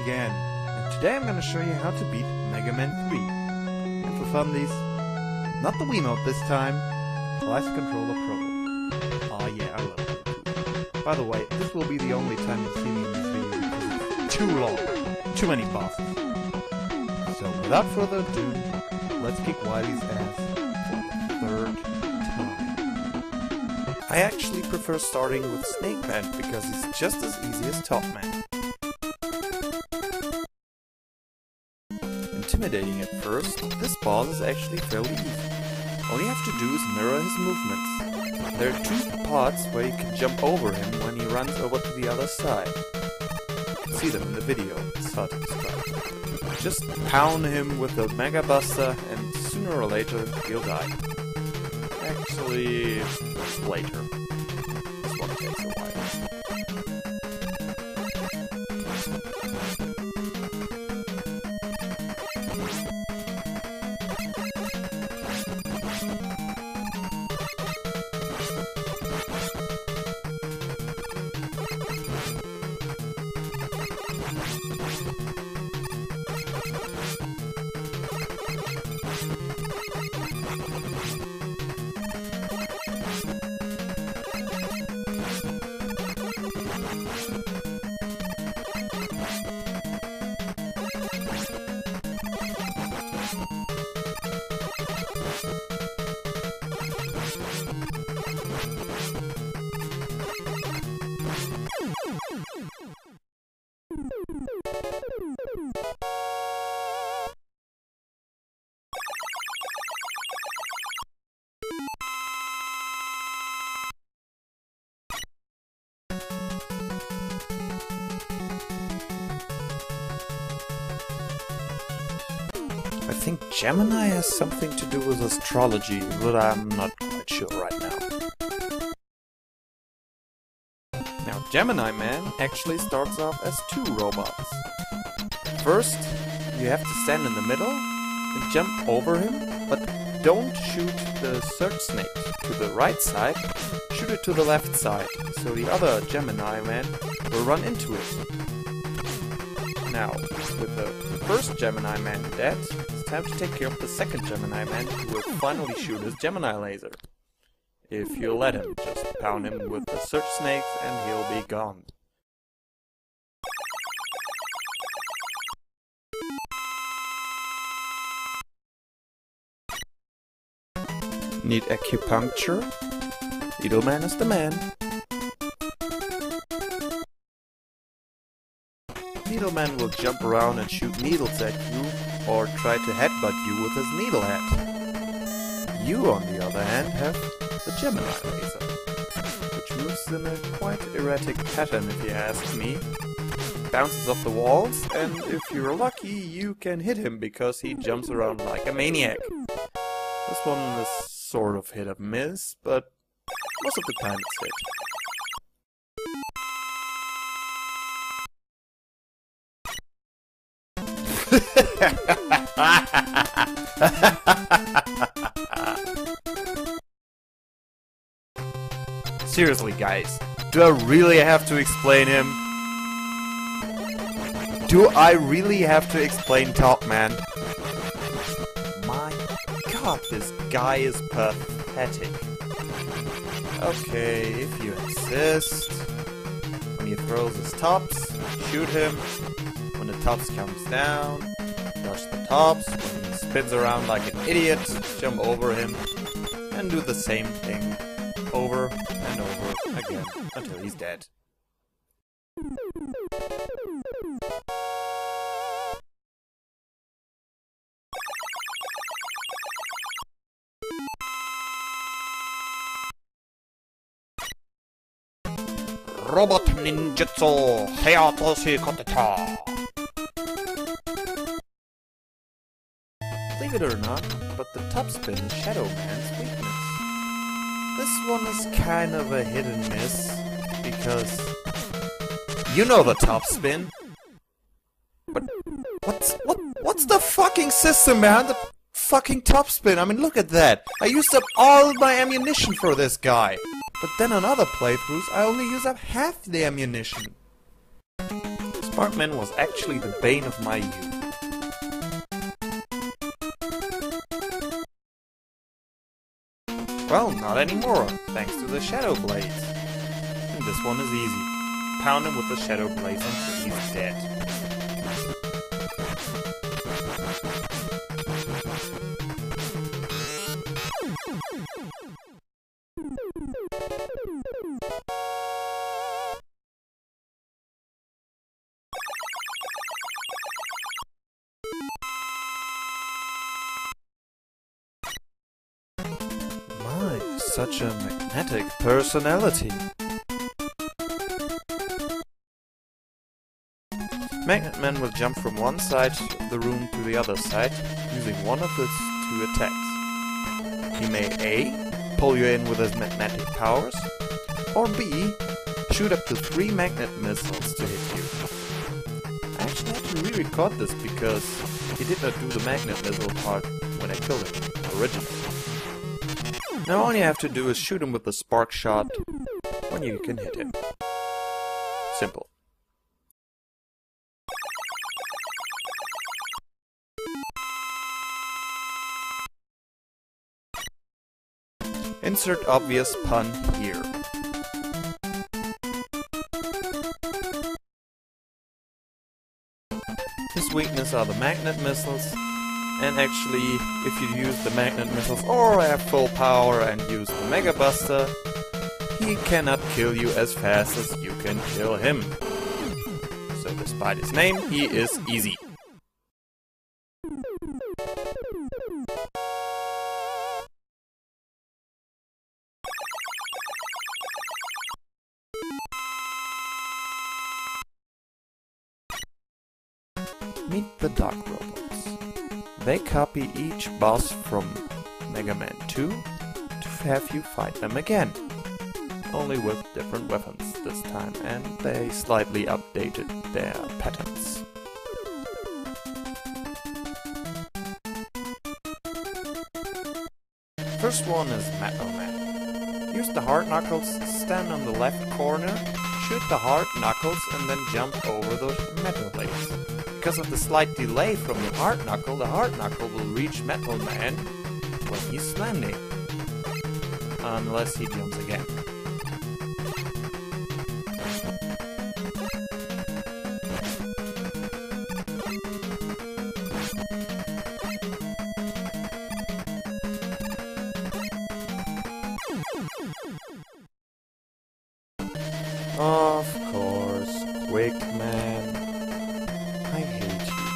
again, and today I'm gonna show you how to beat Mega Man 3. And for fundies, not the Wiimote this time, Classic Controller Pro. Oh yeah, I love it. By the way, this will be the only time you see me in this video because it's too long, too many bosses. So without further ado, let's kick Wiley's ass for the third time. I actually prefer starting with Snake Man because he's just as easy as Topman. Intimidating at first, this boss is actually fairly easy. All you have to do is mirror his movements. There are two parts where you can jump over him when he runs over to the other side. You can see them in the video, it's hard to describe. Just pound him with the Mega Buster and sooner or later he'll die. Actually, later. This one takes a while. I think Gemini has something to do with astrology, but I'm not quite sure right now. Now, Gemini Man actually starts off as two robots. First, you have to stand in the middle and jump over him, but don't shoot the search snake to the right side, shoot it to the left side, so the other Gemini Man will run into it. Now, with the first Gemini Man dead, it's time to take care of the second Gemini Man who will finally shoot his Gemini laser. If you let him, just pound him with the search snakes and he'll be gone. Need acupuncture? Needleman is the man. Needleman will jump around and shoot needles at you, or try to headbutt you with his needle head. You, on the other hand, have the Gemini laser, which moves in a quite erratic pattern if you ask me. Bounces off the walls, and if you're lucky, you can hit him because he jumps around like a maniac. This one is sort of hit or miss, but most of the time it's hit. Seriously, guys, do I really have to explain him? Do I really have to explain Topman? My god, this guy is pathetic. Okay, if you insist. When he throws his tops, shoot him. When the tops comes down, dodge the tops. When he spins around like an idiot, jump over him. And do the same thing over and over again until he's dead. Robot ninjutsu Hayatoshi Koteta. Believe it or not, but the top spin is Shadow Man's weakness. This one is kind of a hit and miss, because you know the top spin. But what's the fucking system behind the fucking top spin? I mean, look at that. I used up all my ammunition for this guy. But then on other playthroughs, I only use up half the ammunition. This Topman was actually the bane of my youth. Well, not anymore, thanks to the Shadow Blades. And this one is easy. Pound him with the Shadow Blades until he's dead. Such a magnetic personality. Magnet Man will jump from one side of the room to the other side, using one of his two attacks. He may A. pull you in with his magnetic powers, or B. shoot up to 3 magnet missiles to hit you. I actually had to re-record this because he did not do the magnet missile part when I killed him originally. Now all you have to do is shoot him with the spark shot when you can hit him. Simple. Insert obvious pun here. His weakness are the magnet missiles. And actually, if you use the magnet missiles or have full power and use the Mega Buster, he cannot kill you as fast as you can kill him. So despite his name, he is easy. Meet the Dark Robots. They copy each boss from Mega Man 2 to have you fight them again. Only with different weapons this time, and they slightly updated their patterns. First one is Needleman. Use the hard knuckles, stand on the left corner, shoot the hard knuckles and then jump over the metal blades. Because of the slight delay from the hard knuckle will reach Metal Man when he's landing. Unless he jumps again. Of course, Quick Man. I hate you.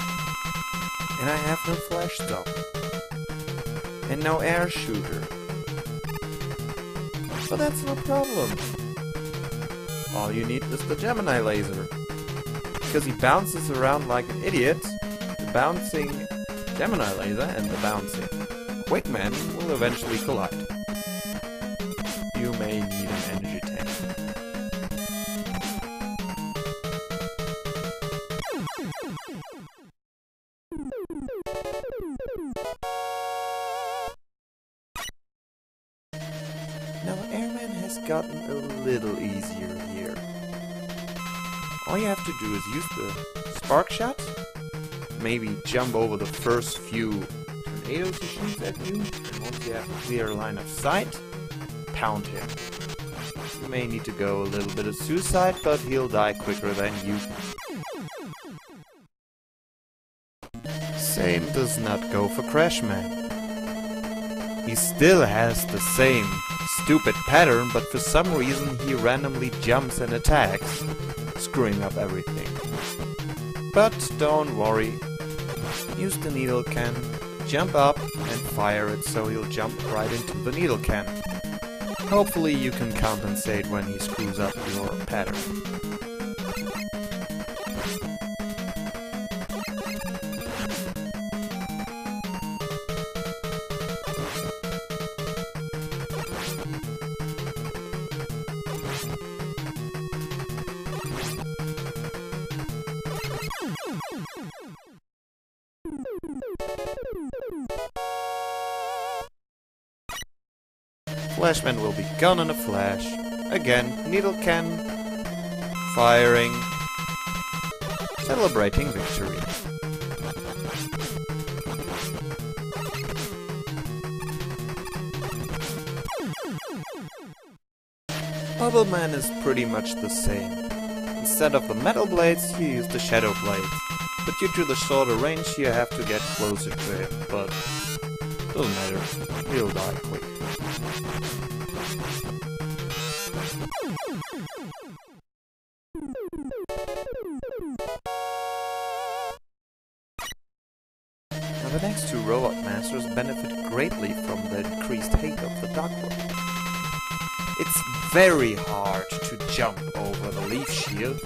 And I have no flash stone. And no air shooter. But that's no problem. All you need is the Gemini laser. Because he bounces around like an idiot, the bouncing Gemini laser and the bouncing Quick Man will eventually collide. You may need an energy tank. Now Airman has gotten a little easier here. All you have to do is use the spark shot, maybe jump over the first few tornadoes he shoots at you, and once you have a clear line of sight, pound him. You may need to go a little bit of suicide, but he'll die quicker than you. Same does not go for Crash Man. He still has the same stupid pattern, but for some reason he randomly jumps and attacks, screwing up everything. But don't worry, use the needle can, jump up and fire it so he'll jump right into the needle can. Hopefully you can compensate when he screws up your pattern. Flashman will be gone in a flash. Again, needle can, firing, celebrating victory. Bubble Man is pretty much the same. Instead of the metal blades, you use the shadow blades. But due to the shorter range, you have to get closer to him, but doesn't matter, he'll die quick. Now the next two robot masters benefit greatly from the increased height of the duck world. It's very hard to jump over the leaf shield.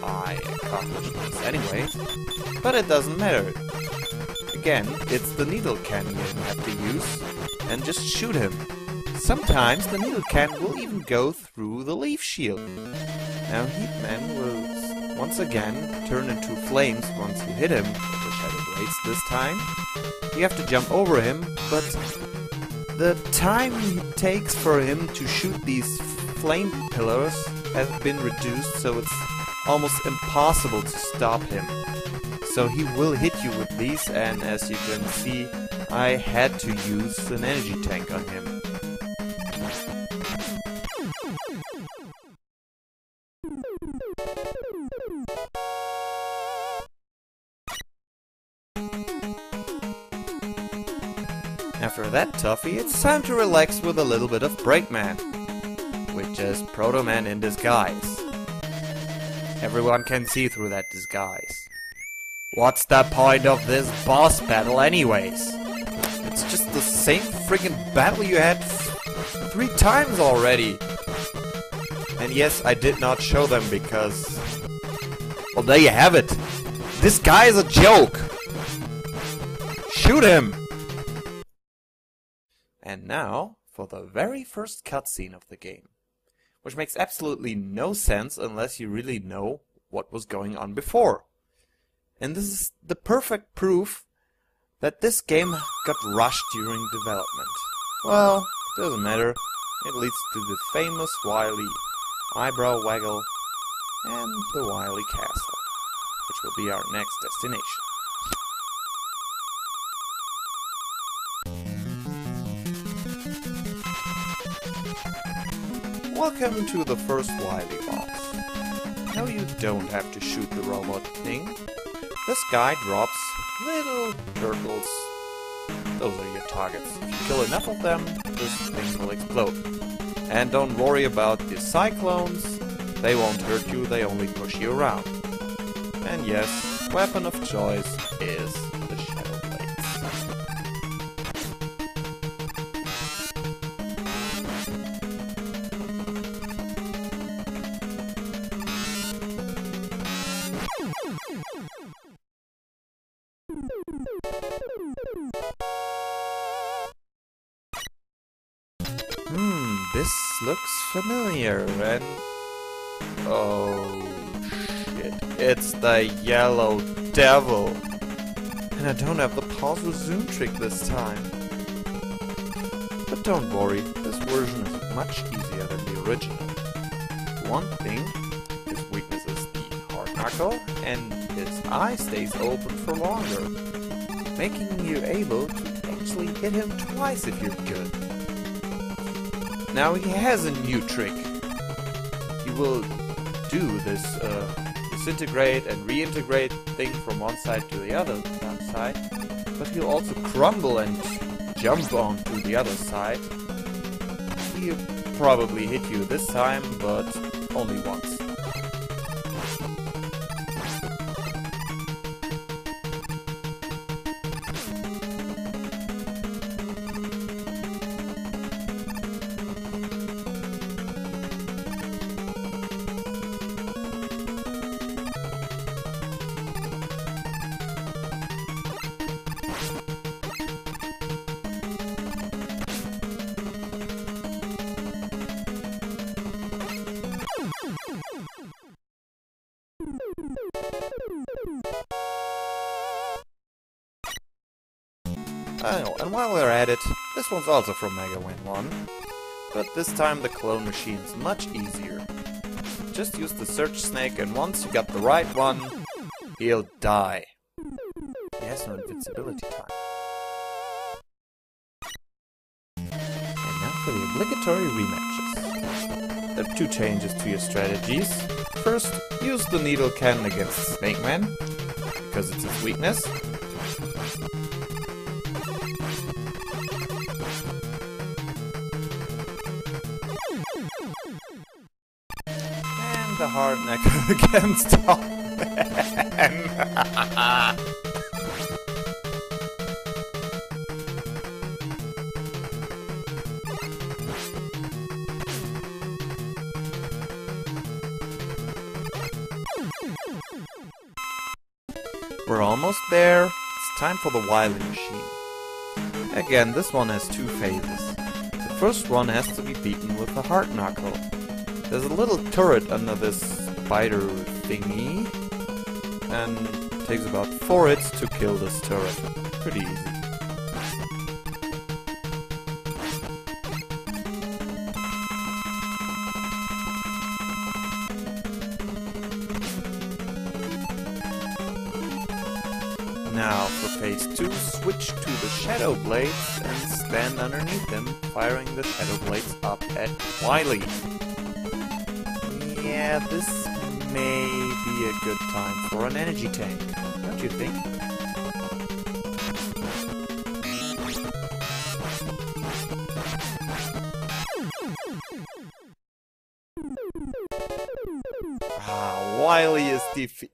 I accomplished this anyway, but it doesn't matter. Again, it's the needle can you have to use, and just shoot him. Sometimes the needle can will even go through the leaf shield. Now Heatman will once again turn into flames once you hit him with the shadow blades this time. You have to jump over him, but the time it takes for him to shoot these flame pillars has been reduced, so it's almost impossible to stop him. So he will hit you with these, and as you can see, I had to use an energy tank on him. After that toughie, it's time to relax with a little bit of Breakman, which is Proto Man in disguise. Everyone can see through that disguise. What's the point of this boss battle anyways? It's just the same friggin' battle you had 3 times already. And yes, I did not show them because... well, there you have it. This guy is a joke. Shoot him! And now, for the very first cutscene of the game. Which makes absolutely no sense unless you really know what was going on before. And this is the perfect proof that this game got rushed during development. Well, doesn't matter. It leads to the famous Wiley eyebrow waggle and the Wiley castle, which will be our next destination. Welcome to the first Wiley boss. No, you don't have to shoot the robot thing. This guy drops little turtles. Those are your targets. If you kill enough of them, this thing will explode. And don't worry about the cyclones. They won't hurt you, they only push you around. And yes, weapon of choice is the shadow blades. This looks familiar, and... oh shit, it's the yellow devil! And I don't have the pause resume trick this time. But don't worry, this version is much easier than the original. One thing, his weakness is the hard knuckle, and his eye stays open for longer, making you able to actually hit him twice if you're good. Now he has a new trick. He will do this disintegrate and reintegrate thing from one side to the other side, but he'll also crumble and jump onto the other side. He'll probably hit you this time, but only once. Oh, and while we're at it, this one's also from Mega Man 1, but this time the clone machine is much easier. just use the search snake, and once you got the right one, he'll die. He has no invincibility time. And now for the obligatory rematches. There are 2 changes to your strategies. First, use the needle cannon against Snake Man, because it's his weakness. And the hard neck against Topman. We're almost there. It's time for the Wiley machine. Again, this one has 2 phases. The first one has to be beaten with a hard knuckle. There's a little turret under this spider thingy, and it takes about 4 hits to kill this turret. Pretty easy. Now for phase 2, switch to the shadow blades and stand underneath them, firing the shadow blades up at Wiley. Yeah, this may be a good time for an energy tank, don't you think? Wiley is defeated.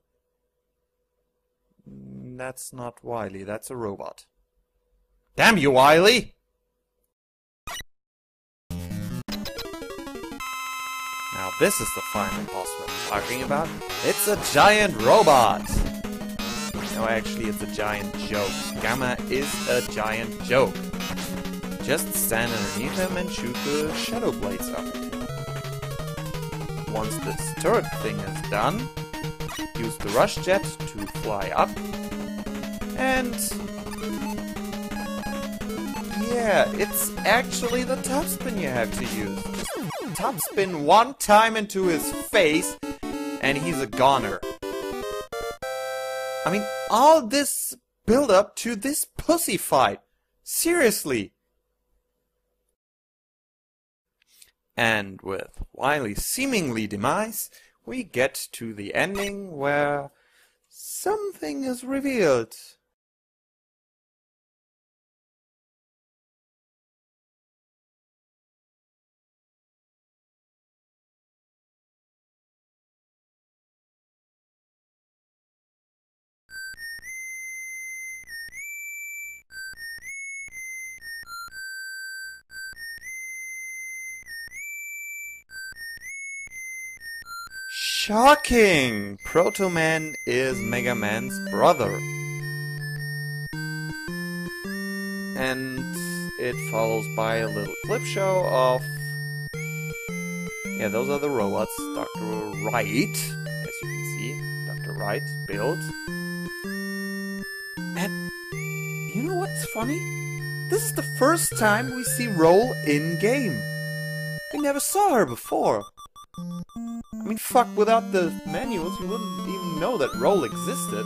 That's not Wiley, that's a robot. Damn you, Wiley! Now this is the final boss we're talking about. It's a giant robot! No, actually it's a giant joke. Gamma is a giant joke. Just stand underneath him and shoot the shadow blades up at him. Once this turret thing is done, use the rush jet to fly up. And yeah, it's actually the top spin you have to use. Just top spin 1 time into his face, and he's a goner. I mean, all this build up to this pussy fight. Seriously. And with Wiley's seemingly demise, we get to the ending where something is revealed. Shocking! Proto Man is Mega Man's brother. And it follows by a little clip show of... yeah, those are the robots. Dr. Wright, as you can see. Dr. Wright built. And you know what's funny? This is the first time we see Roll in-game. We never saw her before. I mean, fuck, without the manuals, you wouldn't even know that Roll existed.